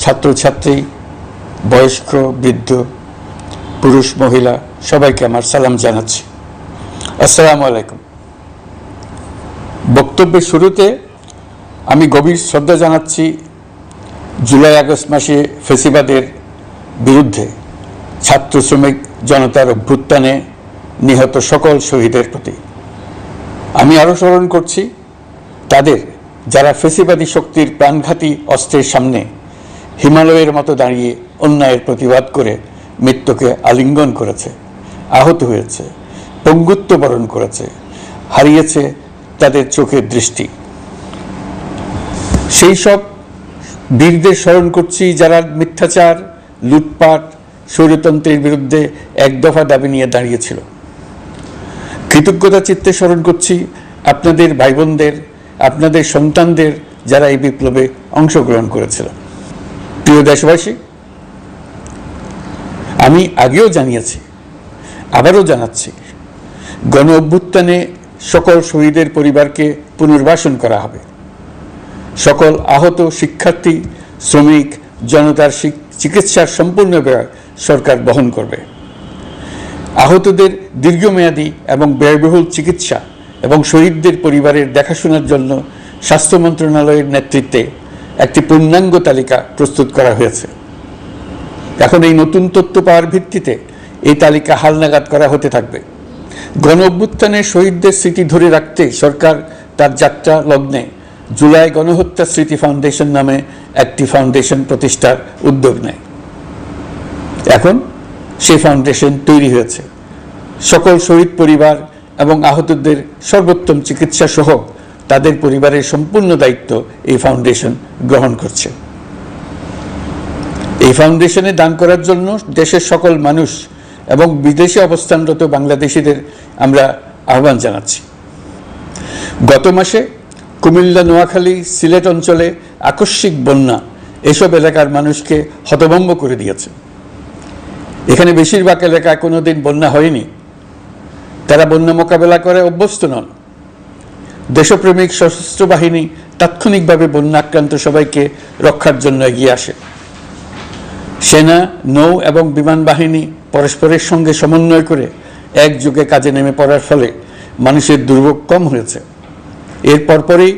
ছাত্রছাত্রী, বয়স্ক, বৃদ্ধ, পুরুষ, মহিলা সবাইকে আমার সালাম জানাচ্ছি। আসসালামু আলাইকুম। বক্তব্যের শুরুতে আমি গভীর শ্রদ্ধা জানাচ্ছি জুলাই আগস্ট মাসে ফ্যাসিবাদের বিরুদ্ধে ছাত্র শ্রমিক জনতার অভ্যুত্থানে নিহত সকল শহীদের প্রতি। আমি আরও স্মরণ করছি তাদের যারা ফ্যাসিবাদী শক্তির প্রাণঘাতী অস্ত্রের সামনে হিমালয়ের মতো দাঁড়িয়ে অন্যায়ের প্রতিবাদ করে মৃত্যুকে আলিঙ্গন করেছে, আহত হয়েছে, পঙ্গুত্ব বরণ করেছে, হারিয়েছে তাদের চোখের দৃষ্টি। সেই সব বীরদের স্মরণ করছি যারা মিথ্যাচার, লুটপাট, স্বৈরতন্ত্রের বিরুদ্ধে এক দফা দাবি নিয়ে দাঁড়িয়েছিল। কৃতজ্ঞতা চিত্তে স্মরণ করছি আপনাদের ভাই বোনদের, আপনাদের সন্তানদের যারা এই বিপ্লবে অংশগ্রহণ করেছিল। প্রিয় দেশবাসী, আমি আগেও জানিয়েছি, আবারও জানাচ্ছি, গণ অভ্যুত্থানে সকল শহীদের পরিবারকে পুনর্বাসন করা হবে। সকল আহত শিক্ষার্থী, শ্রমিক জনতার চিকিৎসার সম্পূর্ণ ব্যয় সরকার বহন করবে। আহতদের দীর্ঘমেয়াদী এবং ব্যয়বহুল চিকিৎসা এবং শহীদদের পরিবারের দেখাশোনার জন্য স্বাস্থ্য মন্ত্রণালয়ের নেতৃত্বে একটি পূর্ণাঙ্গ তালিকা প্রস্তুত করা হয়েছে। এখন এই নতুন তথ্য পাওয়ার ভিত্তিতে এই তালিকা হালনাগাদ করা হতে থাকবে। গণ অভ্যুত্থানে শহীদদের স্মৃতি ধরে রাখতে সরকার তার যাত্রা লগ্নে জুলাই গণহত্যা স্মৃতি ফাউন্ডেশন নামে একটি ফাউন্ডেশন প্রতিষ্ঠার উদ্যোগ নেয়। এখন সেই ফাউন্ডেশন তৈরি হয়েছে। সকল শহীদ পরিবার এবং আহতদের সর্বোত্তম চিকিৎসা সহ তাদের পরিবারের সম্পূর্ণ দায়িত্ব এই ফাউন্ডেশন গ্রহণ করছে। এই ফাউন্ডেশনে দান করার জন্য দেশের সকল মানুষ এবং বিদেশে অবস্থানরত বাংলাদেশিদের আমরা আহ্বান জানাচ্ছি। গত মাসে কুমিল্লা, নোয়াখালী, সিলেট অঞ্চলে আকস্মিক বন্যা এসব এলাকার মানুষকে হতভম্ব করে দিয়েছে। এখানে বেশিরভাগ এলাকায় কোনোদিন বন্যা হয়নি। তারা বন্যা মোকাবেলা করে অভ্যস্ত নন। দেশপ্রেমিক সশস্ত্র বাহিনী তাৎক্ষণিকভাবে বন্যা আক্রান্ত সবাইকে রক্ষার জন্য এগিয়ে আসে। সেনা, নৌ এবং বিমান বাহিনী পরস্পরের সঙ্গে সমন্বয় করে একযোগে কাজে নেমে পড়ার ফলে মানুষের দুর্ভোগ কম হয়েছে। এর পরপরই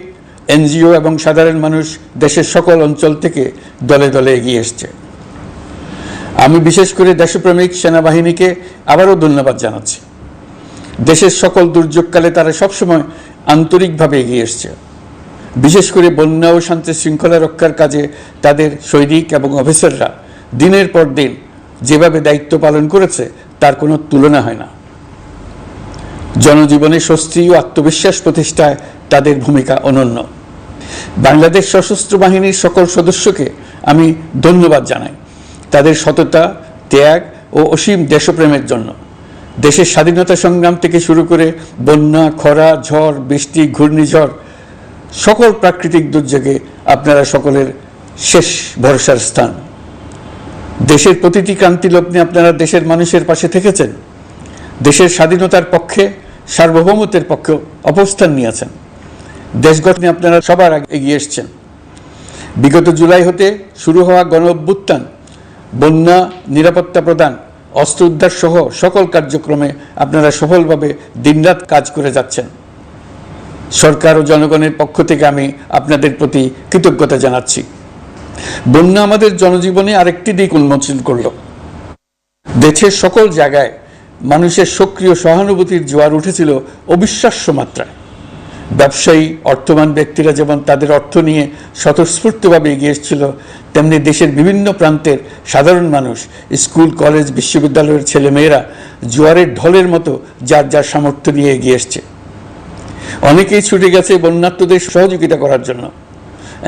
এনজিও এবং সাধারণ মানুষ দেশের সকল অঞ্চল থেকে দলে দলে এগিয়ে এসছে। আমি বিশেষ করে দেশপ্রেমিক সেনাবাহিনীকে আবারও ধন্যবাদ জানাচ্ছি। দেশের সকল দুর্যোগকালে তারা সবসময় আন্তরিকভাবে এগিয়ে এসছে। বিশেষ করে বন্যা ও শান্তি শৃঙ্খলা রক্ষার কাজে তাদের সৈনিক এবং অফিসাররা দিনের পর দিন যেভাবে দায়িত্ব পালন করেছে তার কোনো তুলনা হয় না। জনজীবনে স্বস্তি ও আত্মবিশ্বাস প্রতিষ্ঠায় তাদের ভূমিকা অনন্য। বাংলাদেশ সশস্ত্র বাহিনীর সকল সদস্যকে আমি ধন্যবাদ জানাই তাদের সততা, ত্যাগ ও অসীম দেশপ্রেমের জন্য। দেশের স্বাধীনতা সংগ্রাম থেকে শুরু করে বন্যা, খরা, ঝড়, বৃষ্টি, ঘূর্ণিঝড়, সকল প্রাকৃতিক দুর্যোগে আপনারা সকলের শেষ ভরসার স্থান। দেশের প্রতিটি ক্রান্তি লগ্নে আপনারা দেশের মানুষের পাশে থেকেছেন। দেশের স্বাধীনতার পক্ষে, সার্বভৌমত্বের পক্ষে অবস্থান নিয়েছেন। দেশ গঠনে আপনারা সবার আগে এগিয়ে এসছেন। বিগত জুলাই হতে শুরু হওয়া গণ অভ্যুত্থান, বন্যা, নিরাপত্তা প্রদান, অস্ত্র উদ্ধার সহ সকল কার্যক্রমে আপনারা সফলভাবে দিনরাত কাজ করে যাচ্ছেন। সরকার ও জনগণের পক্ষ থেকে আমি আপনাদের প্রতি কৃতজ্ঞতা জানাচ্ছি। বন্যা আমাদের জনজীবনে আরেকটি দিক উন্মোচন করল। দেশের সকল জায়গায় মানুষের সক্রিয় সহানুভূতির জোয়ার উঠেছিল অবিশ্বাস্য মাত্রায়। ব্যবসায়ী, অর্থবান ব্যক্তিরা যেমন তাদের অর্থ নিয়ে স্বতঃস্ফূর্তভাবে এগিয়ে এসেছিল, তেমনি দেশের বিভিন্ন প্রান্তের সাধারণ মানুষ, স্কুল, কলেজ, বিশ্ববিদ্যালয়ের ছেলেমেয়েরা জোয়ারের ঢলের মতো যার যার সামর্থ্য নিয়ে এগিয়ে এসছে। অনেকেই ছুটে গেছে বন্যার্তদের সহযোগিতা করার জন্য।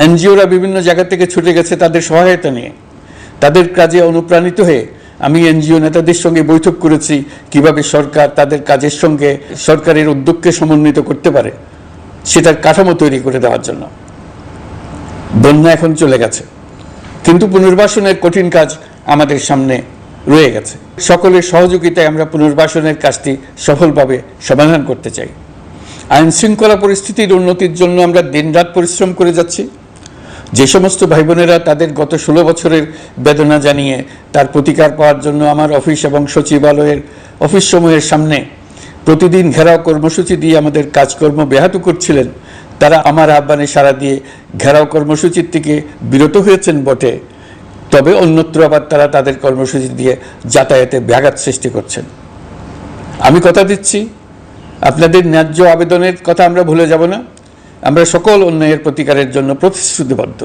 এনজিওরা বিভিন্ন জায়গা থেকে ছুটে গেছে তাদের সহায়তা নিয়ে। তাদের কাজে অনুপ্রাণিত হয়ে আমি এনজিও নেতাদের সঙ্গে বৈঠক করেছি কিভাবে সরকার তাদের কাজের সঙ্গে সরকারের উদ্যোগকে সমন্বিত করতে পারে, সেটার কাঠামো তৈরি করে দেওয়ার জন্য। বন্যা এখন চলে গেছে, কিন্তু পুনর্বাসনের কঠিন কাজ আমাদের সামনে রয়ে গেছে। সকলের সহযোগিতায় আমরা পুনর্বাসনের কাজটি সফলভাবে সমাধান করতে চাই। আইন শৃঙ্খলা পরিস্থিতির উন্নতির জন্য আমরা দিনরাত পরিশ্রম করে যাচ্ছি। যে সমস্ত ভাই বোনেরা তাদের গত 16 বছরের বেদনা জানিয়ে তার প্রতিকার পাওয়ার জন্য আমার অফিস এবং সচিবালয়ের অফিস সমূহের সামনে প্রতিদিন ঘেরাও কর্মসূচি দিয়ে আমাদের কাজকর্ম ব্যাহত করছিলেন, তারা আমার আহ্বানে সাড়া দিয়ে ঘেরাও কর্মসূচির থেকে বিরত হয়েছেন বটে, তবে অন্যত্র আবার তারা তাদের কর্মসূচি দিয়ে যাতায়াতে ব্যাঘাত সৃষ্টি করছেন। আমি কথা দিচ্ছি, আপনাদের ন্যায্য আবেদনের কথা আমরা ভুলে যাব না। আমরা সকল অন্যায়ের প্রতিকারের জন্য প্রতিশ্রুতিবদ্ধ।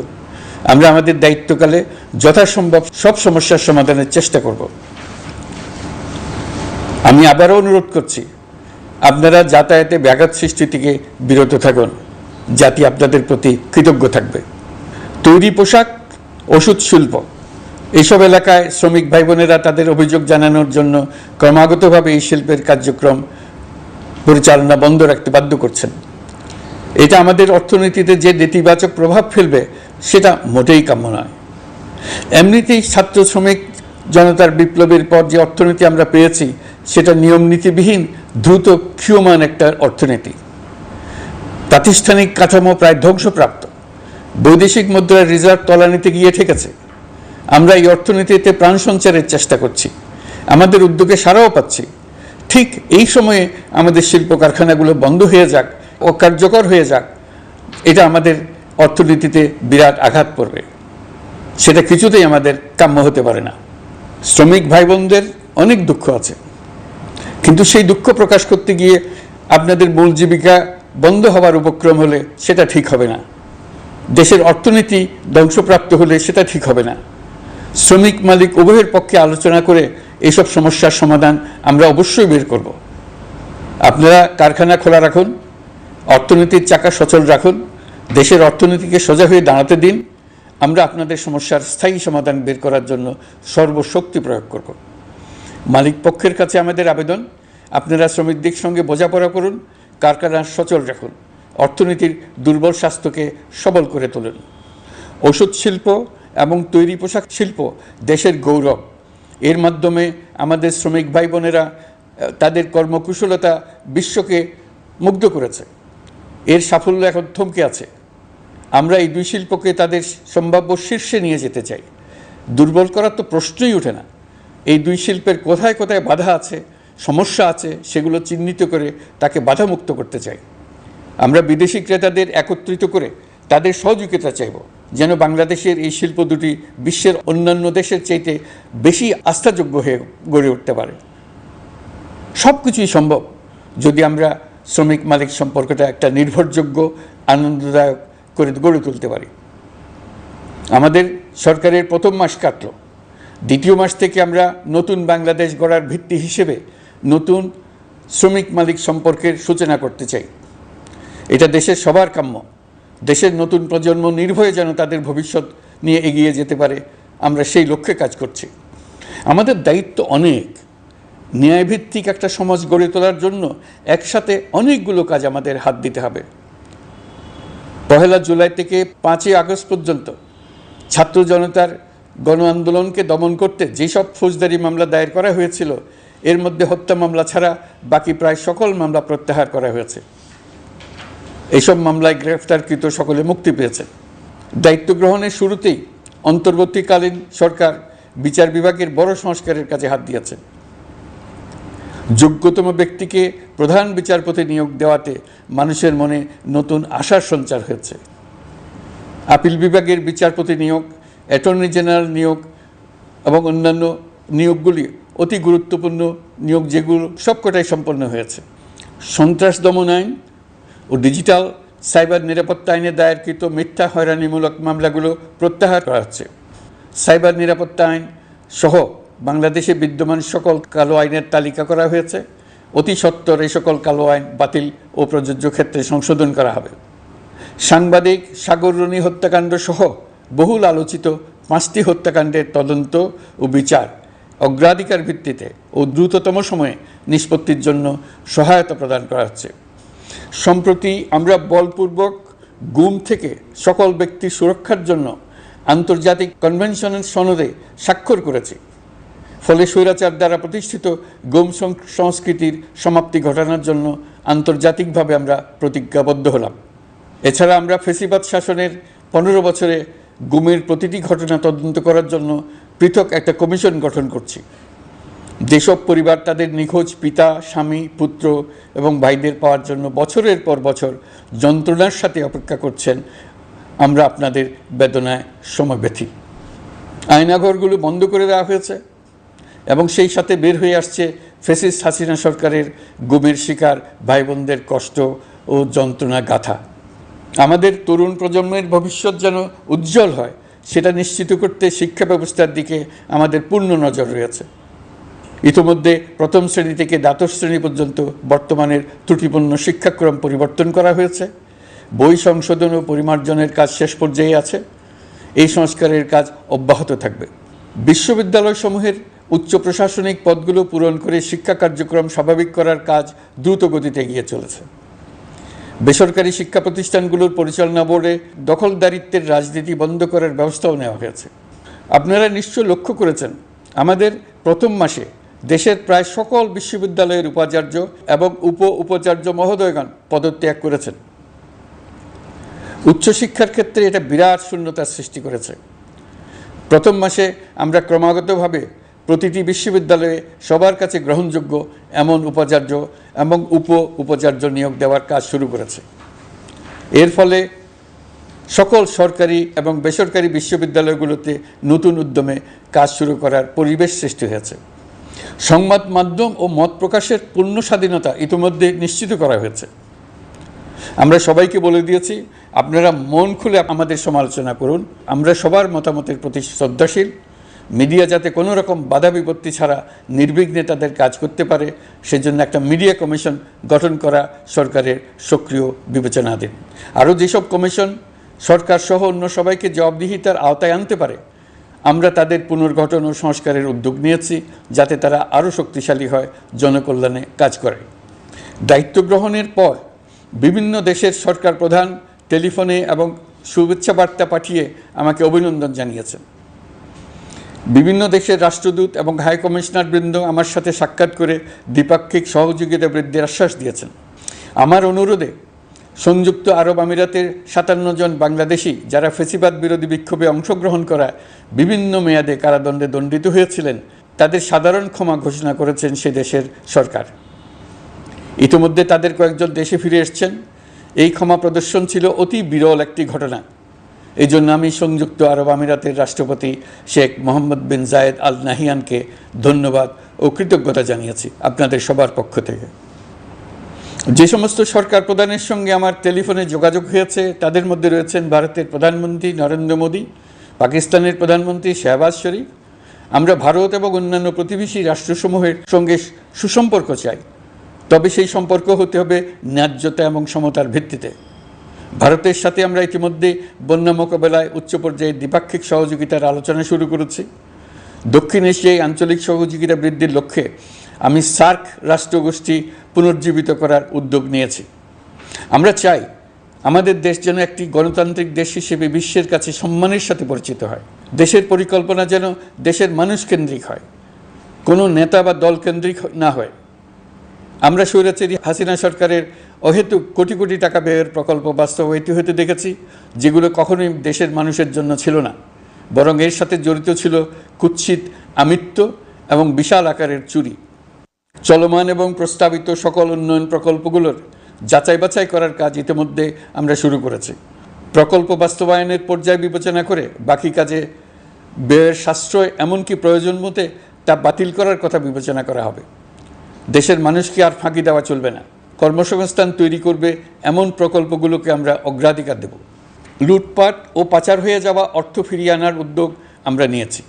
আমরা আমাদের দায়িত্বকালে যথাসম্ভব সব সমস্যার সমাধানের চেষ্টা করব। আমি আবারও অনুরোধ করছি, আপনারা যাতায়াতে ব্যাঘাত সৃষ্টি থেকে বিরত থাকুন। জাতি আপনাদের প্রতি কৃতজ্ঞ থাকবে। তৈরি পোশাক, ওষুধ শিল্প, এইসব এলাকায় শ্রমিক ভাই বোনেরা তাদের অভিযোগ জানানোর জন্য ক্রমাগতভাবে এই শিল্পের কার্যক্রম পরিচালনা বন্ধ রাখতে বাধ্য করছেন। এটা আমাদের অর্থনীতিতে যে নেতিবাচক প্রভাব ফেলবে সেটা মোটেই কাম্য নয়। এমনিতেই ছাত্র শ্রমিক জনতার বিপ্লবের পর যে অর্থনীতি আমরা পেয়েছি সেটা নিয়ম নীতিবিহীন দ্রুত ক্ষীয়মান একটা অর্থনীতি। প্রাতিষ্ঠানিক কাঠামো প্রায় ধ্বংসপ্রাপ্ত। বৈদেশিক মুদ্রার রিজার্ভ তলানিতে গিয়ে ঠেকেছে। আমরা এই অর্থনীতিতে প্রাণ সঞ্চারের চেষ্টা করছি, আমাদের উদ্যোগে সাড়াও পাচ্ছি। ঠিক এই সময়ে আমাদের শিল্প কারখানাগুলো বন্ধ হয়ে যাক, অকার্যকর হয়ে যাক, এটা আমাদের অর্থনীতিতে বিরাট আঘাত পড়বে। সেটা কিছুতেই আমাদের কাম্য হতে পারে না। শ্রমিক ভাই বোনদের অনেক দুঃখ আছে, কিন্তু সেই দুঃখ প্রকাশ করতে গিয়ে আপনাদের মূল জীবিকা বন্ধ হওয়ার উপক্রম হলে সেটা ঠিক হবে না। দেশের অর্থনীতি ধ্বংসপ্রাপ্ত হলে সেটা ঠিক হবে না। শ্রমিক মালিক উভয়ের পক্ষে আলোচনা করে এইসব সমস্যার সমাধান আমরা অবশ্যই বের করব। আপনারা কারখানা খোলা রাখুন, অর্থনীতির চাকা সচল রাখুন, দেশের অর্থনীতিকে সোজা হয়ে দাঁড়াতে দিন। আমরা আপনাদের সমস্যার স্থায়ী সমাধান বের করার জন্য সর্বশক্তি প্রয়োগ করব। মালিক পক্ষের কাছে আমাদের আবেদন, আপনারা শ্রমিকদের সঙ্গে বোঝাপড়া করুন, কারখানা সচল রাখুন, অর্থনীতির দুর্বল স্বাস্থ্যকে সবল করে তুলুন। ওষুধ শিল্প এবং তৈরি পোশাক শিল্প দেশের গৌরব। এর মাধ্যমে আমাদের শ্রমিক ভাই বোনেরা তাদের কর্মকুশলতা বিশ্বকে মুগ্ধ করেছে। এর সাফল্য এখন থমকে আছে। আমরা এই দুই শিল্পকে তাদের সম্ভাব্য শীর্ষে নিয়ে যেতে চাই। দুর্বল করার তো প্রশ্নই ওঠে না। এই দুই শিল্পের কোথায় কোথায় বাধা আছে, সমস্যা আছে, সেগুলো চিহ্নিত করে তাকে বাধামুক্ত করতে চাই। আমরা বিদেশি ক্রেতাদের একত্রিত করে তাদের সহযোগিতা চাইব, যেন বাংলাদেশের এই শিল্প দুটি বিশ্বের অন্যান্য দেশের চাইতে বেশি আস্থাযোগ্য হয়ে গড়ে উঠতে পারে। সব কিছুই সম্ভব যদি আমরা শ্রমিক মালিক সম্পর্কটা একটা নির্ভরযোগ্য, আনন্দদায়ক করে গড়ে তুলতে পারি। আমাদের সরকারের প্রথম মাস কাটল, দ্বিতীয় মাস থেকে আমরা নতুন বাংলাদেশ গড়ার ভিত্তি হিসেবে নতুন শ্রমিক মালিক সম্পর্কের সূচনা করতে চাই। এটা দেশের সবার কাম্য। দেশের নতুন প্রজন্ম নির্ভয়ে যেন তাদের ভবিষ্যৎ নিয়ে এগিয়ে যেতে পারে, আমরা সেই লক্ষ্যে কাজ করছি। আমাদের দায়িত্ব অনেক। ন্যায়ভিত্তিক একটা সমাজ গড়ে তোলার জন্য একসাথে অনেকগুলো কাজ আমাদের হাত দিতে হবে। 1 জুলাই থেকে 5 আগস্ট পর্যন্ত ছাত্র জনতার গণ আন্দোলনকে দমন করতে যেসব ফৌজদারি মামলা দায়ের করা হয়েছিল, এর মধ্যে হত্যা মামলা ছাড়া বাকি প্রায় সকল মামলা প্রত্যাহার করা হয়েছে। এইসব মামলায় গ্রেফতারকৃত সকলে মুক্তি পেয়েছে। দায়িত্ব গ্রহণের শুরুতেই অন্তর্বর্তীকালীন সরকার বিচার বিভাগের বড় সংস্কারের কাজে হাত দিয়েছে। যোগ্যতম ব্যক্তিকে প্রধান বিচারপতি নিয়োগ দেওয়াতে মানুষের মনে নতুন আশার সঞ্চার হয়েছে। আপিল বিভাগের বিচারপতি নিয়োগ, অ্যাটর্নি জেনারেল নিয়োগ এবং অন্যান্য নিয়োগগুলি অতি গুরুত্বপূর্ণ নিয়োগ, যেগুলো সবকটাই সম্পন্ন হয়েছে। সন্ত্রাস দমন আইন ও ডিজিটাল সাইবার নিরাপত্তা আইনে দায়েরকৃত মিথ্যা হয়রানিমূলক মামলাগুলো প্রত্যাহার করা হচ্ছে। সাইবার নিরাপত্তা আইন সহ বাংলাদেশে বিদ্যমান সকল কালো আইনের তালিকা করা হয়েছে। অতি সত্বর এই সকল কালো আইন বাতিল ও প্রযোজ্য ক্ষেত্রে সংশোধন করা হবে। সাংবাদিক সাগর রনি হত্যাকাণ্ড সহ বহুল আলোচিত 5টি হত্যাকাণ্ডের তদন্ত ও বিচার অগ্রাধিকার ভিত্তিতে ও দ্রুততম সময়ে নিষ্পত্তির জন্য সহায়তা প্রদান করা হচ্ছে। সম্প্রতি আমরা বলপূর্বক গুম থেকে সকল ব্যক্তির সুরক্ষার জন্য আন্তর্জাতিক কনভেনশনের সনদে স্বাক্ষর করেছি। ফলে স্বৈরাচার দ্বারা প্রতিষ্ঠিত গুম সংস্কৃতির সমাপ্তি ঘটানোর জন্য আন্তর্জাতিকভাবে আমরা প্রতিজ্ঞাবদ্ধ হলাম। এছাড়া আমরা ফেসিবাদ শাসনের 15 বছরে গুমের প্রতিটি ঘটনা তদন্ত করার জন্য পৃথক একটা কমিশন গঠন করছি। যেসব পরিবার তাদের নিখোঁজ পিতা, স্বামী, পুত্র এবং ভাইদের পাওয়ার জন্য বছরের পর বছর যন্ত্রণার সাথে অপেক্ষা করছেন, আমরা আপনাদের বেদনায় সমব্যথী। আয়নাঘরগুলো বন্ধ করে দেওয়া হয়েছে এবং সেই সাথে বের হয়ে আসছে ফ্যাসিস্ট হাসিনা সরকারের গুমের শিকার ভাই বোনদের কষ্ট ও যন্ত্রণা গাথা। আমাদের তরুণ প্রজন্মের ভবিষ্যৎ যেন উজ্জ্বল হয়, সেটা নিশ্চিত করতে শিক্ষা ব্যবস্থার দিকে আমাদের পূর্ণ নজর রয়েছে। ইতিমধ্যে প্রথম শ্রেণী থেকে দ্বাদশ শ্রেণী পর্যন্ত বর্তমানের ত্রুটিপূর্ণ শিক্ষাক্রম পরিবর্তন করা হয়েছে। বই সংশোধন ও পরিমার্জনের কাজ শেষ পর্যায়ে আছে। এই সংস্কারের কাজ অব্যাহত থাকবে। বিশ্ববিদ্যালয়সমূহের উচ্চ প্রশাসনিক পদগুলো পূরণ করে শিক্ষা কার্যক্রম স্বাভাবিক করার কাজ দ্রুত গতিতে এগিয়ে চলেছে। বেসরকারি শিক্ষা প্রতিষ্ঠানগুলোর পরিচালনা বোর্ডে দখলদারিত্বের রাজনীতি বন্ধ করার ব্যবস্থাও নেওয়া হয়েছে। আপনারা নিশ্চয় লক্ষ্য করেছেন, আমাদের প্রথম মাসে দেশের প্রায় সকল বিশ্ববিদ্যালয়ের উপাচার্য এবং উপাচার্য মহোদয়গণ পদত্যাগ করেছেন। উচ্চশিক্ষার ক্ষেত্রে এটা বিরাট শূন্যতার সৃষ্টি করেছে। প্রথম মাসে আমরা ক্রমাগতভাবে প্রতিটি বিশ্ববিদ্যালয়ে সবার কাছে গ্রহণযোগ্য এমন উপাচার্য এবং উপাচার্য নিয়োগ দেওয়ার কাজ শুরু করেছে। এর ফলে সকল সরকারি এবং বেসরকারি বিশ্ববিদ্যালয়গুলোতে নতুন উদ্যমে কাজ শুরু করার পরিবেশ সৃষ্টি হয়েছে। সংবাদ মাধ্যম ও মত প্রকাশের পূর্ণ স্বাধীনতা ইতিমধ্যে নিশ্চিত করা হয়েছে। আমরা সবাইকে বলে দিয়েছি, আপনারা মন খুলে আমাদের সমালোচনা করুন, আমরা সবার মতামতের প্রতি শ্রদ্ধাশীল। মিডিয়া যাতে কোনো রকম বাধা বিপত্তি ছাড়া নির্বিঘ্নে তাদের কাজ করতে পারে, সেজন্য একটা মিডিয়া কমিশন গঠন করা সরকারের সক্রিয় বিবেচনাধীন। আরও যেসব কমিশন সরকার সহ অন্য সবাইকে জবাবদিহিতার আওতায় আনতে পারে, আমরা তাদের পুনর্গঠন ও সংস্কারের উদ্যোগ নিয়েছি, যাতে তারা আরও শক্তিশালী হয়, জনকল্যাণে কাজ করে। দায়িত্ব গ্রহণের পর বিভিন্ন দেশের সরকার প্রধান টেলিফোনে এবং শুভেচ্ছা বার্তা পাঠিয়ে আমাকে অভিনন্দন জানিয়েছেন। বিভিন্ন দেশের রাষ্ট্রদূত এবং হাই কমিশনার বৃন্দ আমার সাথে সাক্ষাৎ করে দ্বিপাক্ষিক সহযোগিতা বৃদ্ধির আশ্বাস দিয়েছেন। আমার অনুরোধে সংযুক্ত আরব আমিরাতের 57 জন বাংলাদেশি যারা ফ্যাসিবাদ বিরোধী বিক্ষোভে অংশগ্রহণ করা বিভিন্ন মেয়াদে কারাদণ্ডে দণ্ডিত হয়েছিলেন, তাদের সাধারণ ক্ষমা ঘোষণা করেছেন সে দেশের সরকার। ইতিমধ্যে তাদের কয়েকজন দেশে ফিরে এসেছেন। এই ক্ষমা প্রদর্শন ছিল অতি বিরল একটি ঘটনা। এই জন্য আমি সংযুক্ত আরব আমিরাতের রাষ্ট্রপতি শেখ মোহাম্মদ বিন জায়েদ আল নাহিয়ানকে ধন্যবাদ ও কৃতজ্ঞতা জানিয়েছি আপনাদের সবার পক্ষ থেকে। যে সমস্ত সরকার প্রধানের সঙ্গে আমার টেলিফোনে যোগাযোগ হয়েছে, তাদের মধ্যে রয়েছেন ভারতের প্রধানমন্ত্রী নরেন্দ্র মোদী, পাকিস্তানের প্রধানমন্ত্রী শাহবাজ শরীফ। আমরা ভারত এবং অন্যান্য প্রতিবেশী রাষ্ট্রসমূহের সঙ্গে সুসম্পর্ক চাই, তবে সেই সম্পর্ক হতে হবে ন্যায্যতা এবং সমতার ভিত্তিতে। ভারতের সাথে আমরা ইতিমধ্যে বন্যা মোকাবেলায় উচ্চ পর্যায়ে দ্বিপাক্ষিক সহযোগিতার আলোচনা শুরু করেছি। দক্ষিণ এশিয়ায় আঞ্চলিক সহযোগিতা বৃদ্ধির লক্ষ্যে আমি সার্ক রাষ্ট্রগোষ্ঠী পুনর্জীবিত করার উদ্যোগ নিয়েছি। আমরা চাই আমাদের দেশ যেন একটি গণতান্ত্রিক দেশ হিসেবে বিশ্বের কাছে সম্মানের সাথে পরিচিত হয়। দেশের পরিকল্পনা যেন দেশের মানুষ কেন্দ্রিক হয়, কোনো নেতা বা দল কেন্দ্রিক না হয়। আমরা স্বৈরাচারী হাসিনা সরকারের অহেতুক কোটি কোটি টাকা ব্যয়ের প্রকল্প বাস্তবায়িত হতে দেখেছি, যেগুলো কখনোই দেশের মানুষের জন্য ছিল না, বরং এর সাথে জড়িত ছিল কুৎসিত আমিত্ব এবং বিশাল আকারের চুরি। চলমান এবং প্রস্তাবিত সকল উন্নয়ন প্রকল্পগুলোর যাচাই বাছাই করার কাজ ইতিমধ্যে আমরা শুরু করেছি। প্রকল্প বাস্তবায়নের পর্যায় বিবেচনা করে বাকি কাজে ব্যয়ের সাশ্রয় এমনকি প্রয়োজন মতে তা বাতিল করার কথা বিবেচনা করা হবে। দেশের মানুষকে আর ফাঁকি দেওয়া চলবে না। কর্মসংস্থান তৈরি করবে এমন প্রকল্পগুলোকে আমরা অগ্রাধিকার দেব। লুটপাট ও পাচার হয়ে যাওয়া অর্থ ফিরিয়ে আনার উদ্যোগ আমরা নিয়েছি।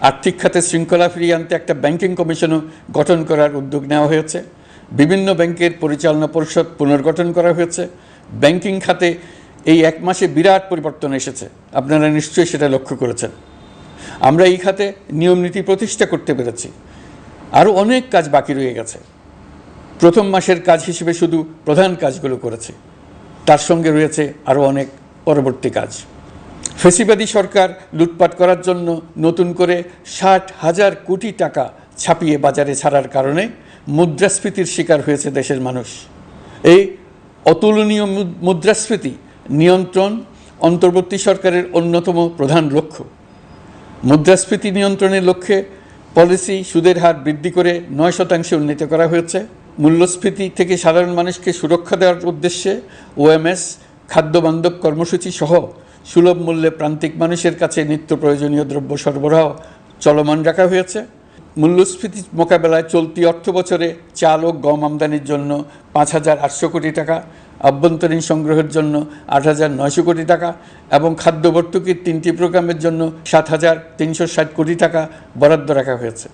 আর্থিক খাতে শৃঙ্খলা ফিরিয়ে আনতে একটা ব্যাংকিং কমিশনও গঠন করার উদ্যোগ নেওয়া হয়েছে। বিভিন্ন ব্যাংকের পরিচালনা পরিষদ পুনর্গঠন করা হয়েছে। ব্যাংকিং খাতে এই এক মাসে বিরাট পরিবর্তন এসেছে, আপনারা নিশ্চয়ই সেটা লক্ষ্য করেছেন। আমরা এই খাতে নিয়মনীতি প্রতিষ্ঠা করতে পেরেছি। আরও অনেক কাজ বাকি রয়ে গেছে। প্রথম মাসের কাজ হিসেবে শুধু প্রধান কাজগুলো করেছে, তার সঙ্গে রয়েছে আরও অনেক পরবর্তী কাজ। ফ্যাসিবাদী সরকার লুটপাট করার জন্য নতুন করে 60,000 কোটি টাকা ছাপিয়ে বাজারে ছাড়ার কারণে মুদ্রাস্ফীতির শিকার হয়েছে দেশের মানুষ। এই অতুলনীয় মুদ্রাস্ফীতি নিয়ন্ত্রণ, অন্তর্বর্তী সরকারের অন্যতম প্রধান লক্ষ্য। মুদ্রাস্ফীতি নিয়ন্ত্রণের লক্ষ্যে পলিসি সুদের হার বৃদ্ধি করে 9% উন্নীত করা হয়েছে। মূল্যস্ফীতি থেকে সাধারণ মানুষকে সুরক্ষা দেওয়ার উদ্দেশ্যে ওএমএস, খাদ্যবান্ধব কর্মসূচি সহ সুলভ মূল্যে প্রান্তিক মানুষের কাছে নিত্য প্রয়োজনীয় দ্রব্য সরবরাহ চলমান রাখা হয়েছে। মূল্যস্ফীতি মোকাবেলায় চলতি অর্থ বছরে চাল ও গম আমদানির জন্য 5,800 কোটি টাকা, আভ্যন্তরীণ সংগ্রহের জন্য 8,900 কোটি টাকা এবং খাদ্য ভর্তুকির 3টি প্রোগ্রামের জন্য 7,360 কোটি টাকা বরাদ্দ রাখা হয়েছে।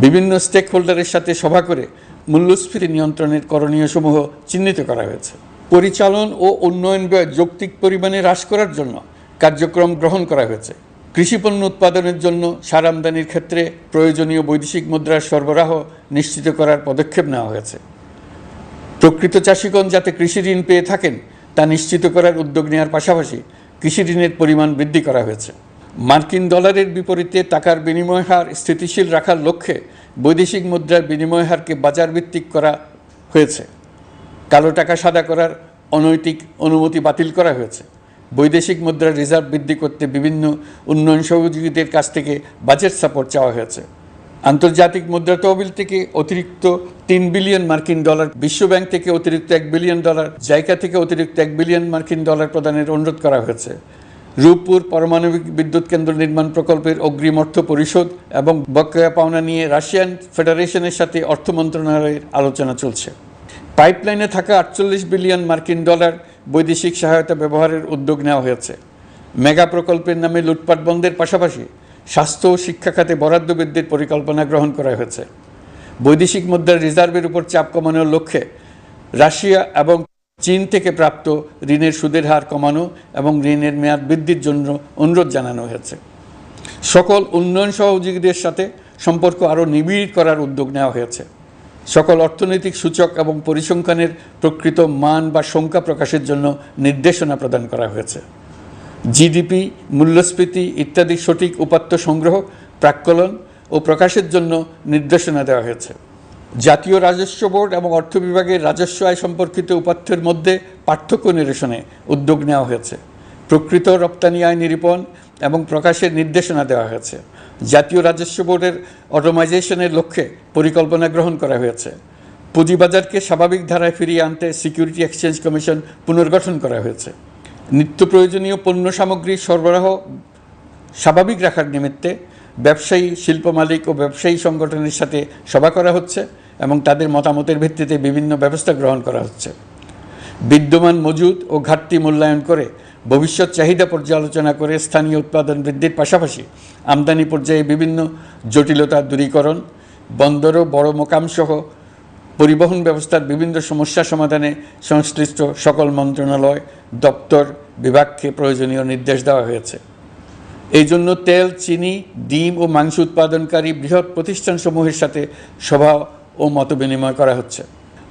বিভিন্ন স্টেক হোল্ডারের সাথে সভা করে মূল্যস্ফীতি নিয়ন্ত্রণের করণীয়সমূহ চিহ্নিত করা হয়েছে। পরিচালন ও উন্নয়ন ব্যয় যৌক্তিক পরিমাণে হ্রাস করার জন্য কার্যক্রম গ্রহণ করা হয়েছে। কৃষিপণ্য উৎপাদনের জন্য সার আমদানির ক্ষেত্রে প্রয়োজনীয় বৈদেশিক মুদ্রার সরবরাহ নিশ্চিত করার পদক্ষেপ নেওয়া হয়েছে। প্রকৃত চাষিগণ যাতে কৃষি ঋণ পেয়ে থাকেন তা নিশ্চিত করার উদ্যোগ নেওয়ার পাশাপাশি কৃষি ঋণের পরিমাণ বৃদ্ধি করা হয়েছে। মার্কিন ডলারের বিপরীতে টাকার বিনিময় হার স্থিতিশীল রাখার লক্ষ্যে বৈদেশিক মুদ্রার বিনিময় হারকে বাজারভিত্তিক করা হয়েছে। কালো টাকা সাদা করার অনৈতিক অনুমতি বাতিল করা হয়েছে। বৈদেশিক মুদ্রার রিজার্ভ বৃদ্ধি করতে বিভিন্ন উন্নয়ন সহযোগীদের কাছ থেকে বাজেট সাপোর্ট চাওয়া হয়েছে। আন্তর্জাতিক মুদ্রা তহবিল থেকে অতিরিক্ত 3 বিলিয়ন মার্কিন ডলার, বিশ্বব্যাংক থেকে অতিরিক্ত 1 বিলিয়ন ডলার, জাইকা থেকে অতিরিক্ত 1 বিলিয়ন মার্কিন ডলার প্রদানের অনুরোধ করা হয়েছে। রূপপুর পারমাণবিক বিদ্যুৎ কেন্দ্র নির্মাণ প্রকল্পের অগ্রিম অর্থ পরিশোধ এবং বকেয়া পাওনা নিয়ে রাশিয়ান ফেডারেশনের সাথে অর্থ মন্ত্রণালয়ের আলোচনা চলছে। পাইপলাইনে থাকা 48 বিলিয়ন মার্কিন ডলার বৈদেশিক সহায়তা ব্যবহারের উদ্যোগ নেওয়া হয়েছে। মেগা প্রকল্পের নামে লুটপাট বন্ধের পাশাপাশি স্বাস্থ্য ও শিক্ষা খাতে বরাদ্দ বৃদ্ধির পরিকল্পনা গ্রহণ করা হয়েছে। বৈদেশিক মুদ্রার রিজার্ভের উপর চাপ কমানোর লক্ষ্যে রাশিয়া এবং চীন থেকে প্রাপ্ত ঋণের সুদের হার কমানো এবং ঋণের মেয়াদ বৃদ্ধির জন্য অনুরোধ জানানো হয়েছে। সকল উন্নয়ন সহযোগীদের সাথে সম্পর্ক আরও নিবিড় করার উদ্যোগ নেওয়া হয়েছে। সকল অর্থনৈতিক সূচক এবং পরিসংখ্যানের প্রকৃত মান বা সংখ্যা প্রকাশের জন্য নির্দেশনা প্রদান করা হয়েছে। জিডিপি, মূল্যস্ফীতি ইত্যাদি সঠিক উপাত্ত সংগ্রহ, প্রাক্কলন ও প্রকাশের জন্য নির্দেশনা দেওয়া হয়েছে। জাতীয় রাজস্ব বোর্ড এবং অর্থ বিভাগের রাজস্ব আয় সম্পর্কিত উপাত্তের মধ্যে পার্থক্য নিরসনে উদ্যোগ নেওয়া হয়েছে। প্রকৃত রপ্তানি আয় নিরূপণ এবং প্রকাশের নির্দেশনা দেওয়া হয়েছে। জাতীয় রাজস্ব বোর্ডের অটোমাইজেশনের লক্ষ্যে পরিকল্পনা গ্রহণ করা হয়েছে। পুঁজিবাজারকে স্বাভাবিক ধারায় ফিরিয়ে আনতে সিকিউরিটি এক্সচেঞ্জ কমিশন পুনর্গঠন করা হয়েছে। নিত্য প্রয়োজনীয় পণ্য সামগ্রীর সরবরাহ স্বাভাবিক রাখার নিমিত্তে ব্যবসায়ী, শিল্প মালিক ও ব্যবসায়ী সংগঠনের সাথে সভা করা হচ্ছে এবং তাদের মতামতের ভিত্তিতে বিভিন্ন ব্যবস্থা গ্রহণ করা হচ্ছে। বিদ্যমান মজুদ ও ঘাটতি মূল্যায়ন করে ভবিষ্যৎ চাহিদা পর্যালোচনা করে স্থানীয় উৎপাদন বৃদ্ধির পাশাপাশি আমদানি পর্যায়ে বিভিন্ন জটিলতা দূরীকরণ, বন্দর ও বড় মোকামসহ পরিবহন ব্যবস্থার বিভিন্ন সমস্যা সমাধানে সংশ্লিষ্ট সকল মন্ত্রণালয়, দপ্তর, বিভাগকে প্রয়োজনীয় নির্দেশ দেওয়া হয়েছে। এই জন্য তেল, চিনি, ডিম ও মাংস উৎপাদনকারী বৃহৎ প্রতিষ্ঠানসমূহের সাথে সভা ও মতবিনিময় করা হচ্ছে।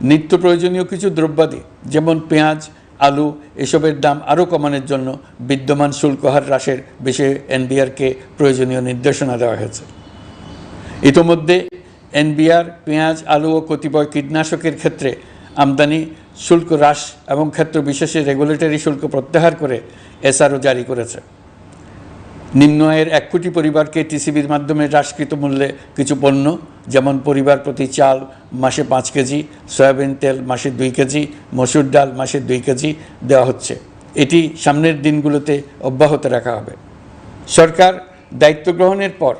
নিত্য প্রয়োজনীয় কিছু দ্রব্যাদি যেমন পেঁয়াজ, আলু এসবের দাম আরও কমানোর জন্য বিদ্যমান শুল্ক হার হ্রাসের বিষয়ে এনবিআরকে প্রয়োজনীয় নির্দেশনা দেওয়া হয়েছে। ইতোমধ্যে এনবিআর পেঁয়াজ, আলু ও কতিপয় কীটনাশকের ক্ষেত্রে আমদানি শুল্ক হ্রাস এবং ক্ষেত্র বিশেষে রেগুলেটরি শুল্ক প্রত্যাহার করে এসআরও জারি করেছে। নিম্ন আয়ের 1 কোটি পরিবারকে টিসিবির মাধ্যমে হ্রাসকৃত মূল্যে কিছু পণ্য যেমন পরিবার প্রতি চাল মাসে 5 কেজি, সয়াবিন তেল মাসে 2 কেজি, মসুর ডাল মাসে 2 কেজি দেওয়া হচ্ছে। এটি সামনের দিনগুলোতে অব্যাহত রাখা হবে। সরকার দায়িত্ব গ্রহণের পর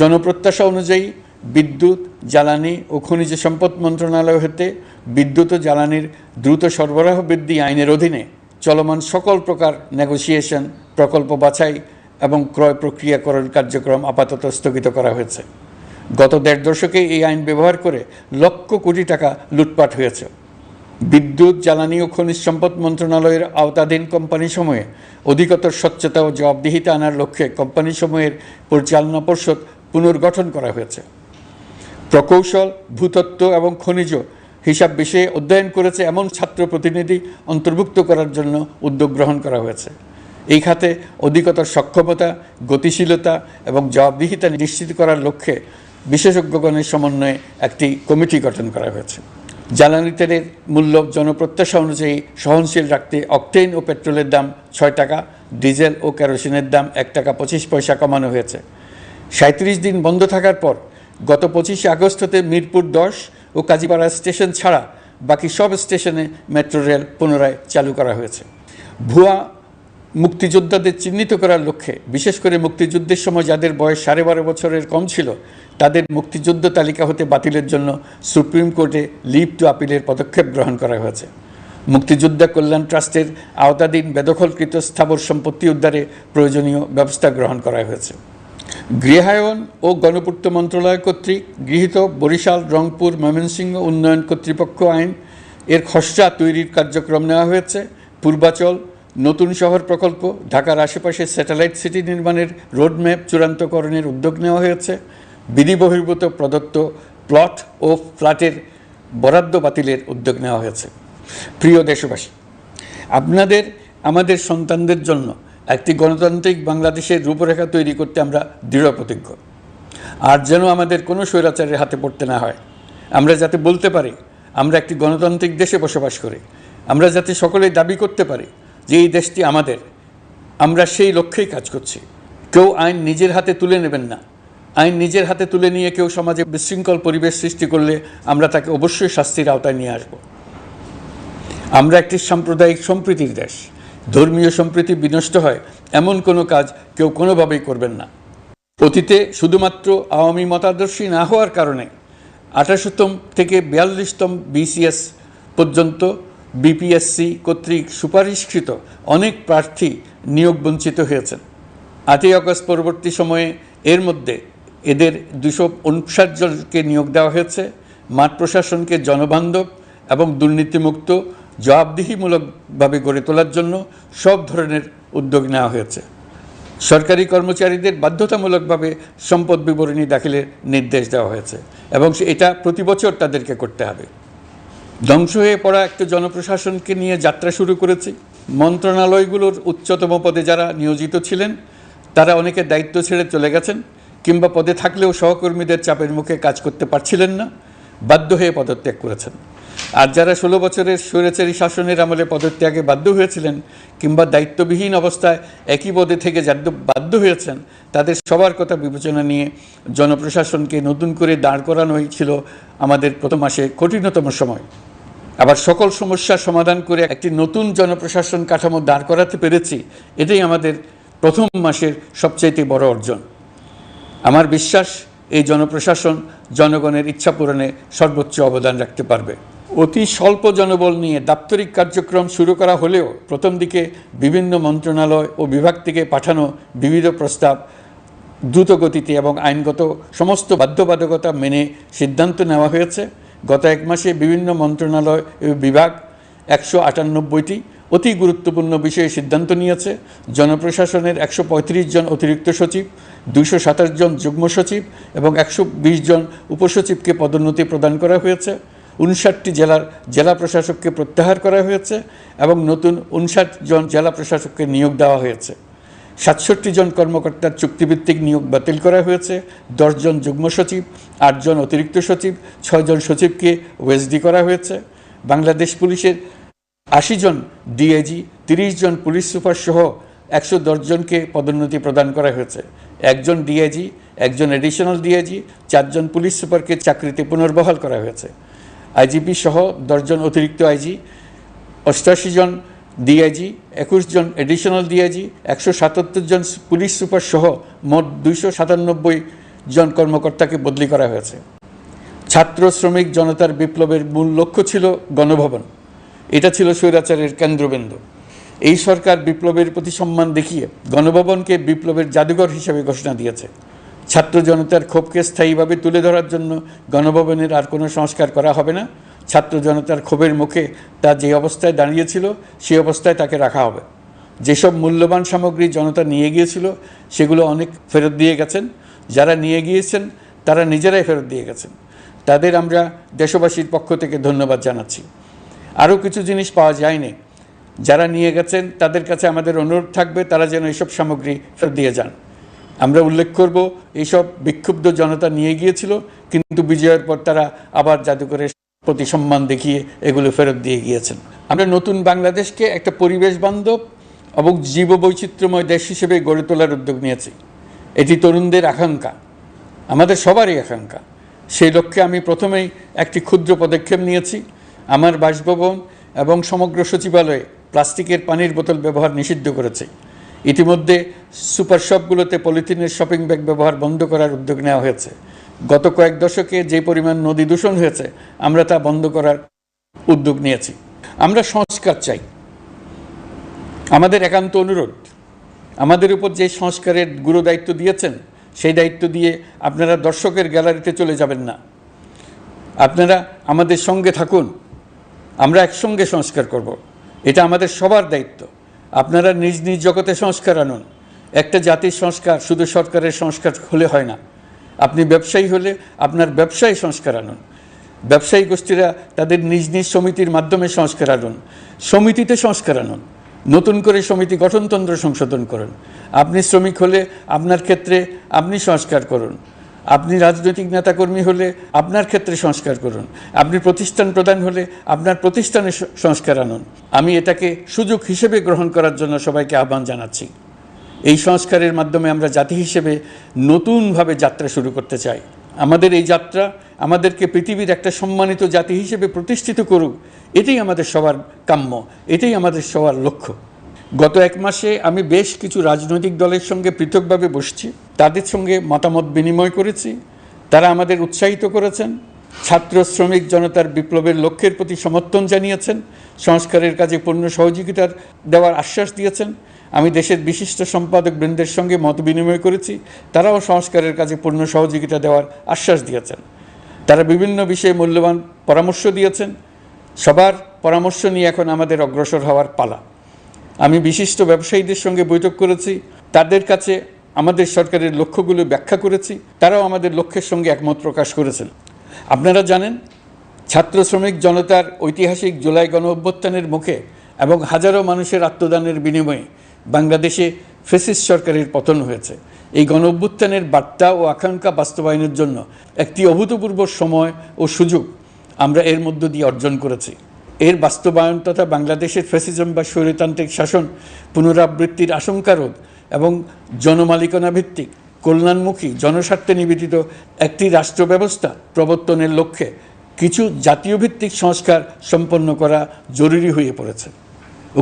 জনপ্রত্যাশা অনুযায়ী বিদ্যুৎ, জ্বালানি ও খনিজ সম্পদ মন্ত্রণালয় হতে বিদ্যুৎ ও জ্বালানির দ্রুত সরবরাহ বৃদ্ধি আইনের অধীনে চলমান সকল প্রকার নেগোসিয়েশন, প্রকল্প বাছাই এবং ক্রয় প্রক্রিয়াকরণ কার্যক্রম আপাতত স্থগিত করা হয়েছে। গত 1.5 দশকে এই আইন ব্যবহার করে লক্ষ কোটি টাকা লুটপাট হয়েছে। বিদ্যুৎ, জ্বালানি ও খনিজ সম্পদ মন্ত্রণালয়ের আওতাধীন কোম্পানিসমূহে অধিকতর স্বচ্ছতা ও জবাবদিহিতা আনার লক্ষ্যে কোম্পানিসমূহের পরিচালনা পর্ষদ পুনর্গঠন করা হয়েছে। প্রকৌশল, ভূতত্ত্ব এবং খনিজ হিসাব বিষয়ে অধ্যয়ন করেছে এমন ছাত্র প্রতিনিধি অন্তর্ভুক্ত করার জন্য উদ্যোগ গ্রহণ করা হয়েছে। এই খাতে অধিকতর সক্ষমতা, গতিশীলতা এবং জবাবদিহিতা নিশ্চিত করার লক্ষ্যে বিশেষজ্ঞগণের সমন্বয়ে একটি কমিটি গঠন করা হয়েছে। জ্বালানি তেলের মূল্য জনপ্রত্যাশা অনুযায়ী সহনশীল রাখতে অকটেন ও পেট্রোলের দাম 6 টাকা, ডিজেল ও কেরোসিনের দাম 1 টাকা 25 পয়সা কমানো হয়েছে। 37 দিন বন্ধ থাকার পর গত 25 আগস্ট হতে মিরপুর 10 ও কাজীপাড়া স্টেশন ছাড়া বাকি সব স্টেশনে মেট্রো রেল পুনরায় চালু করা হয়েছে। ভুয়া মুক্তিযোদ্ধাদের চিহ্নিত করার লক্ষ্যে বিশেষ করে মুক্তিযুদ্ধের সময় যাদের বয়স 12.5 বছরের কম ছিল তাদের মুক্তিযুদ্ধ তালিকা হতে বাতিলের জন্য সুপ্রিম কোর্টে লিভ টু আপিলের পদক্ষেপ গ্রহণ করা হয়েছে। মুক্তিযোদ্ধা কল্যাণ ট্রাস্টের আওতাধীন বেদখলকৃত স্থাবর সম্পত্তি উদ্ধারে প্রয়োজনীয় ব্যবস্থা গ্রহণ করা হয়েছে। গৃহায়ন ও গণপূর্ত মন্ত্রণালয় কর্তৃক গৃহীত বরিশাল, রংপুর, ময়মনসিংহ উন্নয়ন কর্তৃপক্ষ আইন এর খসড়া তৈরির কার্যক্রম নেওয়া হয়েছে। পূর্বাচল নতুন শহর প্রকল্প, ঢাকার আশেপাশে স্যাটেলাইট সিটি নির্মাণের রোডম্যাপ চূড়ান্তকরণের উদ্যোগ নেওয়া হয়েছে। বিধি বহির্ভূত প্রদত্ত প্লট ও ফ্ল্যাটের বরাদ্দ বাতিলের উদ্যোগ নেওয়া হয়েছে। প্রিয় দেশবাসী, আপনাদের আমাদের সন্তানদের জন্য একটি গণতান্ত্রিক বাংলাদেশের রূপরেখা তৈরি করতে আমরা দৃঢ় প্রতিজ্ঞ। আর যেন আমাদের কোনো স্বৈরাচারের হাতে পড়তে না হয়। আমরা যাতে বলতে পারি আমরা একটি গণতান্ত্রিক দেশে বসবাস করি, আমরা যাতে সকলেই দাবি করতে পারি যে এই দেশটি আমাদের, আমরা সেই লক্ষ্যেই কাজ করছি। কেউ আইন নিজের হাতে তুলে নেবেন না। আইন নিজের হাতে তুলে নিয়ে কেউ সমাজে বিশৃঙ্খল পরিবেশ সৃষ্টি করলে আমরা তাকে অবশ্যই শাস্তির আওতায় নিয়ে আসব। আমরা একটি সাম্প্রদায়িক সম্প্রীতির দেশ। ধর্মীয় সম্প্রীতি বিনষ্ট হয় এমন কোনো কাজ কেউ কোনোভাবেই করবেন না। অতীতে শুধুমাত্র আওয়ামী মতাদর্শী না হওয়ার কারণে 28তম থেকে 42তম BCS পর্যন্ত BPSC কর্তৃক সুপারিশকৃত অনেক প্রার্থী নিয়োগ বঞ্চিত হয়েছেন। 8ই আগস্ট পরবর্তী সময়ে এর মধ্যে এদের 259 জনকে নিয়োগ দেওয়া হয়েছে। মাঠ প্রশাসনকে জনবান্ধব এবং দুর্নীতিমুক্ত জবাবদিহিমূলকভাবে গড়ে তোলার জন্য সব ধরনের উদ্যোগ নেওয়া হয়েছে। সরকারি কর্মচারীদের বাধ্যতামূলকভাবে সম্পদ বিবরণী দাখিলের নির্দেশ দেওয়া হয়েছে এবং এটা প্রতি বছর তাদেরকে করতে হবে। ধ্বংস হয়ে পড়া একটা জনপ্রশাসনকে নিয়ে যাত্রা শুরু করেছি। মন্ত্রণালয়গুলোর উচ্চতম পদে যারা নিয়োজিত ছিলেন তারা অনেকে দায়িত্ব ছেড়ে চলে গেছেন, কিংবা পদে থাকলেও সহকর্মীদের চাপের মুখে কাজ করতে পারছিলেন না, বাধ্য হয়ে পদত্যাগ করেছেন। আর যারা 16 বছরের স্বৈরাচারী শাসনের আমলে পদত্যাগে বাধ্য হয়েছিলেন কিংবা দায়িত্ববিহীন অবস্থায় একই পদে থেকে বাধ্য হয়েছেন, তাদের সবার কথা বিবেচনা নিয়ে জনপ্রশাসনকে নতুন করে দাঁড় করানোই ছিল আমাদের প্রথম মাসে কঠিনতম সময়। আবার সকল সমস্যার সমাধান করে একটি নতুন জনপ্রশাসন কাঠামো দাঁড় করাতে পেরেছি, এটাই আমাদের প্রথম মাসের সবচাইতে বড় অর্জন। আমার বিশ্বাস এই জনপ্রশাসন জনগণের ইচ্ছা পূরণে সর্বোচ্চ অবদান রাখতে পারবে। অতি স্বল্প জনবল নিয়ে দাপ্তরিক কার্যক্রম শুরু করা হলেও প্রথম দিকে বিভিন্ন মন্ত্রণালয় ও বিভাগ থেকে পাঠানো বিবিধ প্রস্তাব দ্রুত গতিতে এবং আইনগত সমস্ত বাধ্যবাধকতা মেনে সিদ্ধান্ত নেওয়া হয়েছে। গত 1 মাসে বিভিন্ন মন্ত্রণালয় ও বিভাগ 198টি অতি গুরুত্বপূর্ণ বিষয়ে সিদ্ধান্ত নিয়েছে। জনপ্রশাসনের 135 জন অতিরিক্ত সচিব, 227 জন যুগ্ম সচিব এবং 120 জন উপসচিবকে পদোন্নতি প্রদান করা হয়েছে। 59টি জেলার জেলা প্রশাসককে প্রত্যাহার করা হয়েছে এবং নতুন 59 জন জেলা প্রশাসককে নিয়োগ দেওয়া হয়েছে। 67 জন কর্মকর্তার চুক্তিভিত্তিক নিয়োগ বাতিল করা হয়েছে। 10 জন যুগ্ম সচিব, 8 জন অতিরিক্ত সচিব, 6 জন সচিবকে ওএসডি করা হয়েছে। বাংলাদেশ পুলিশের 80 জন ডিআইজি, 30 জন পুলিশ সুপার সহ 110 জনকে পদোন্নতি প্রদান করা হয়েছে। 1 জন ডিআইজি, 1 জন এডিশনাল ডিআইজি, 4 জন পুলিশ সুপারকে চাকরিতে পুনর্বহাল করা হয়েছে। আইজিপি সহ 10 জন অতিরিক্ত আইজি, 88 জন ডিআইজি, 21 জন এডিশনাল ডিআইজি, 177 জন পুলিশ সুপার সহ মোট 297 জন কর্মকর্তাকে বদলি করা হয়েছে। ছাত্র শ্রমিক জনতার বিপ্লবের মূল লক্ষ্য ছিল গণভবন। এটা ছিল স্বৈরাচারের কেন্দ্রবিন্দু। এই সরকার বিপ্লবের প্রতি সম্মান দেখিয়ে গণভবনকে বিপ্লবের জাদুঘর হিসেবে ঘোষণা দিয়েছে। ছাত্র জনতার ক্ষোভকে স্থায়ীভাবে তুলে ধরার জন্য গণভবনের আর কোনো সংস্কার করা হবে না। ছাত্র জনতার ক্ষোভের মুখে তা যে অবস্থায় দাঁড়িয়েছিল সেই অবস্থায় তাকে রাখা হবে। যেসব মূল্যবান সামগ্রী জনতা নিয়ে গিয়েছিল সেগুলো অনেক ফেরত দিয়ে গেছেন। যারা নিয়ে গিয়েছেন তারা নিজেরাই ফেরত দিয়ে গেছেন। তাদের আমরা দেশবাসীর পক্ষ থেকে ধন্যবাদ জানাচ্ছি। আরও কিছু জিনিস পাওয়া যায়নি। যারা নিয়ে গেছেন তাদের কাছে আমাদের অনুরোধ থাকবে তারা যেন এইসব সামগ্রী ফেরত দিয়ে যান। আমরা উল্লেখ করব এইসব বিক্ষুব্ধ জনতা নিয়ে গিয়েছিল, কিন্তু বিজয়ের পর তারা আবার জাদুঘরে প্রতি সম্মান দেখিয়ে এগুলো ফেরত দিয়ে গিয়েছেন। আমরা নতুন বাংলাদেশকে একটা পরিবেশ বান্ধব এবং জীববৈচিত্র্যময় দেশ হিসেবে গড়ে তোলার উদ্যোগ নিয়েছি। এটি তরুণদের আকাঙ্ক্ষা, আমাদের সবারই আকাঙ্ক্ষা। সেই লক্ষ্যে আমি প্রথমেই একটি ক্ষুদ্র পদক্ষেপ নিয়েছি। আমার বাসভবন এবং সমগ্র সচিবালয়ে প্লাস্টিকের পানির বোতল ব্যবহার নিষিদ্ধ করেছে। ইতিমধ্যে সুপার শপগুলোতে পলিথিনের শপিং ব্যাগ ব্যবহার বন্ধ করার উদ্যোগ নেওয়া হয়েছে। গত কয়েক দশকে যে পরিমাণ নদী দূষণ হয়েছে, আমরা তা বন্ধ করার উদ্যোগ নিয়েছি। আমরা সংস্কার চাই। আমাদের একান্ত অনুরোধ, আমাদের উপর যে সংস্কারের গুরু দায়িত্ব দিয়েছেন, সেই দায়িত্ব দিয়ে আপনারা দর্শকের গ্যালারিতে চলে যাবেন না। আপনারা আমাদের সঙ্গে থাকুন, আমরা একসঙ্গে সংস্কার করব। এটা আমাদের সবার দায়িত্ব। আপনারা নিজ নিজ জগতে সংস্কার আনুন। একটা জাতির সংস্কার শুধু সরকারের সংস্কার হলে হয় না। আপনি ব্যবসায়ী হলে আপনার ব্যবসায়ী সংস্কার আনুন। ব্যবসায়ী গোষ্ঠীরা তাদের নিজ নিজ সমিতির মাধ্যমে সংস্কার আনুন। সমিতিতে সংস্কার আনুন। নতুন করে সমিতি গঠনতন্ত্র সংশোধন করুন। আপনি শ্রমিক হলে আপনার ক্ষেত্রে আপনি সংস্কার করুন। আপনি রাজনৈতিক নেতাকর্মী হলে আপনার ক্ষেত্রে সংস্কার করুন। আপনি প্রতিষ্ঠান প্রধান হলে আপনার প্রতিষ্ঠানে সংস্কার আনুন। আমি এটাকে সুযোগ হিসেবে গ্রহণ করার জন্য সবাইকে আহ্বান জানাচ্ছি। এই সংস্কারের মাধ্যমে আমরা জাতি হিসেবে নতুনভাবে যাত্রা শুরু করতে চাই। আমাদের এই যাত্রা আমাদেরকে পৃথিবীর একটা সম্মানিত জাতি হিসেবে প্রতিষ্ঠিত করুক, এটাই আমাদের সবার কাম্য, এটাই আমাদের সবার লক্ষ্য। গত এক মাসে আমি বেশ কিছু রাজনৈতিক দলের সঙ্গে পৃথকভাবে বসছি, তাদের সঙ্গে মতামত বিনিময় করেছি। তারা আমাদের উৎসাহিত করেছেন, ছাত্র শ্রমিক জনতার বিপ্লবের লক্ষ্যের প্রতি সমর্থন জানিয়েছেন, সংস্কারের কাজে পূর্ণ সহযোগিতার দেওয়ার আশ্বাস দিয়েছেন। আমি দেশের বিশিষ্ট সম্পাদক বৃন্দের সঙ্গে মত বিনিময় করেছি, তারাও সংস্কারের কাজে পূর্ণ সহযোগিতা দেওয়ার আশ্বাস দিয়েছেন। তারা বিভিন্ন বিষয়ে মূল্যবান পরামর্শ দিয়েছেন। সবার পরামর্শ নিয়ে এখন আমাদের অগ্রসর হওয়ার পালা। আমি বিশিষ্ট ব্যবসায়ীদের সঙ্গে বৈঠক করেছি, তাদের কাছে আমাদের সরকারের লক্ষ্যগুলো ব্যাখ্যা করেছি, তারাও আমাদের লক্ষ্যের সঙ্গে একমত প্রকাশ করেছেন। আপনারা জানেন, ছাত্র শ্রমিক জনতার ঐতিহাসিক জুলাই গণ অভ্যুত্থানের মুখে এবং হাজারো মানুষের আত্মদানের বিনিময়ে বাংলাদেশে ফ্যাসিস্ট সরকারের পতন হয়েছে। এই গণ অভ্যুত্থানের বার্তা ও আকাঙ্ক্ষা বাস্তবায়নের জন্য একটি অভূতপূর্ব সময় ও সুযোগ আমরা এর মধ্য দিয়ে অর্জন করেছি। এর বাস্তবায়ন তথা বাংলাদেশের ফ্যাসিজম বা স্বৈরতান্ত্রিক শাসন পুনরাবৃত্তির আশঙ্কা রোধ এবং জনমালিকানা ভিত্তিক কল্যাণমুখী জনস্বার্থে নিবেদিত একটি রাষ্ট্র ব্যবস্থা প্রবর্তনের লক্ষ্যে কিছু জাতীয় ভিত্তিক সংস্কার সম্পন্ন করা জরুরি হয়ে পড়েছে।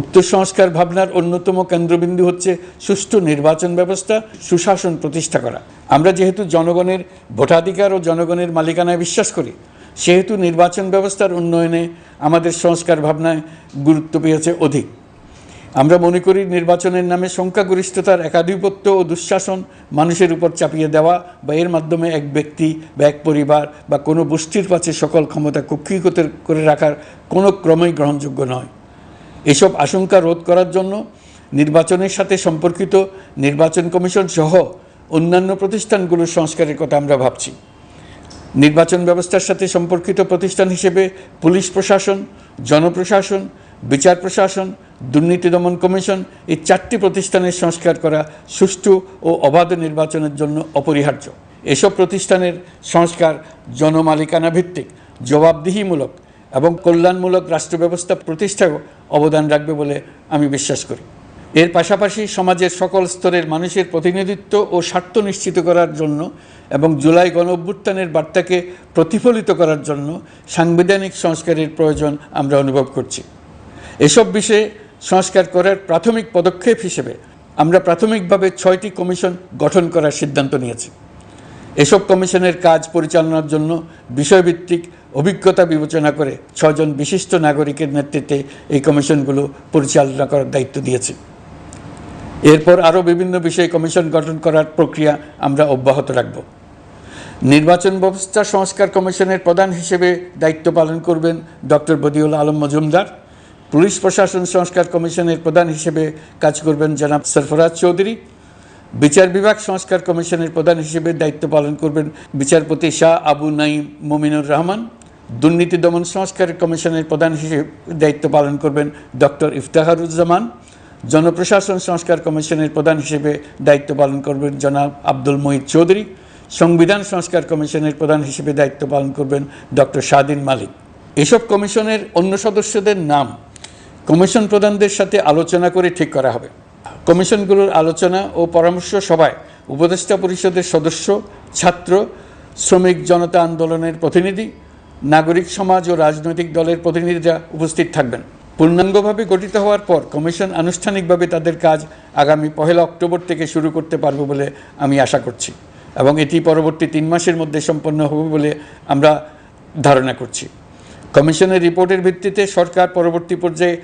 উক্ত সংস্কার ভাবনার অন্যতম কেন্দ্রবিন্দু হচ্ছে সুষ্ঠু নির্বাচন ব্যবস্থা, সুশাসন প্রতিষ্ঠা করা। আমরা যেহেতু জনগণের ভোটাধিকার ও জনগণের মালিকানায় বিশ্বাস করি, সেহেতু নির্বাচন ব্যবস্থার উন্নয়নে আমাদের সংস্কার ভাবনায় গুরুত্ব পেয়েছে অধিক। আমরা মনে করি নির্বাচনের নামে সংখ্যাগরিষ্ঠতার একাধিপত্য ও দুঃশাসন মানুষের উপর চাপিয়ে দেওয়া বা এর মাধ্যমে এক ব্যক্তি বা এক পরিবার বা কোনো গোষ্ঠীর কাছে সকল ক্ষমতা কক্ষীগত করে রাখার কোনো ক্রমেই গ্রহণযোগ্য নয়। এসব আশঙ্কা রোধ করার জন্য নির্বাচনের সাথে সম্পর্কিত নির্বাচন কমিশন সহ অন্যান্য প্রতিষ্ঠানগুলোর সংস্কারের কথা আমরা ভাবছি। নির্বাচন ব্যবস্থার সাথে সম্পর্কিত প্রতিষ্ঠান হিসেবে পুলিশ প্রশাসন, জনপ্রশাসন, বিচার প্রশাসন, দুর্নীতি দমন কমিশন এই 4টি প্রতিষ্ঠানের সংস্কার করা সুষ্ঠু ও অবাধ নির্বাচনের জন্য অপরিহার্য। এসব প্রতিষ্ঠানের সংস্কার জনমালিকানা ভিত্তিক, জবাবদিহিমূলক এবং কল্যাণমূলক রাষ্ট্র ব্যবস্থা প্রতিষ্ঠায় অবদান রাখবে বলে আমি বিশ্বাস করি। এর পাশাপাশি সমাজের সকল স্তরের মানুষের প্রতিনিধিত্ব ও স্বার্থ নিশ্চিত করার জন্য এবং জুলাই গণ অভ্যুত্থানের বার্তাকে প্রতিফলিত করার জন্য সাংবিধানিক সংস্কারের প্রয়োজন আমরা অনুভব করছি। এসব বিষয়ে সংস্কার করার প্রাথমিক পদক্ষেপ হিসেবে আমরা প্রাথমিকভাবে 6টি কমিশন গঠন করার সিদ্ধান্ত নিয়েছি। এসব কমিশনের কাজ পরিচালনার জন্য বিষয়ভিত্তিক অভিজ্ঞতা বিবেচনা করে 6 জন বিশিষ্ট নাগরিকের নেতৃত্বে এই কমিশনগুলো পরিচালনা করার দায়িত্ব দিয়েছি। এরপর আরও বিভিন্ন বিষয়ে কমিশন গঠন করার প্রক্রিয়া আমরা অব্যাহত রাখব। নির্বাচন ব্যবস্থা সংস্কার কমিশনের প্রধান হিসেবে দায়িত্ব পালন করবেন ডক্টর বদিউল আলম মজুমদার। পুলিশ প্রশাসন সংস্কার কমিশনের প্রধান হিসেবে কাজ করবেন জনাব সরফরাজ চৌধুরী। বিচার বিভাগ সংস্কার কমিশনের প্রধান হিসেবে দায়িত্ব পালন করবেন বিচারপতি শাহ আবু নাঈম মুমিনুর রহমান। দুর্নীতি দমন সংস্কার কমিশনের প্রধান হিসেবে দায়িত্ব পালন করবেন ডক্টর ইফতেখারুজ্জামান। জনপ্রশাসন সংস্কার কমিশনের প্রধান হিসেবে দায়িত্ব পালন করবেন জনাব আব্দুল মুহিত চৌধুরী। সংবিধান সংস্কার কমিশনের প্রধান হিসেবে দায়িত্ব পালন করবেন ডক্টর শাহদিন মালিক। এসব কমিশনের অন্য সদস্যদের নাম কমিশন প্রধানদের সাথে আলোচনা করে ঠিক করা হবে। কমিশনগুলোর আলোচনা ও পরামর্শ সভায় উপদেষ্টা পরিষদের সদস্য, ছাত্র, শ্রমিক জনতা আন্দোলনের প্রতিনিধি, নাগরিক সমাজ ও রাজনৈতিক দলের প্রতিনিধিরা উপস্থিত থাকবেন। পূর্ণাঙ্গভাবে গঠিত হওয়ার পর কমিশন আনুষ্ঠানিকভাবে তাদের কাজ আগামী 1 অক্টোবর থেকে শুরু করতে পারবে বলে আমি আশা করছি এবং এটি পরবর্তী 3 মাসের মধ্যে সম্পন্ন হবে বলে আমরা ধারণা করছি। কমিশনের রিপোর্টের ভিত্তিতে সরকার পরবর্তী পর্যায়ে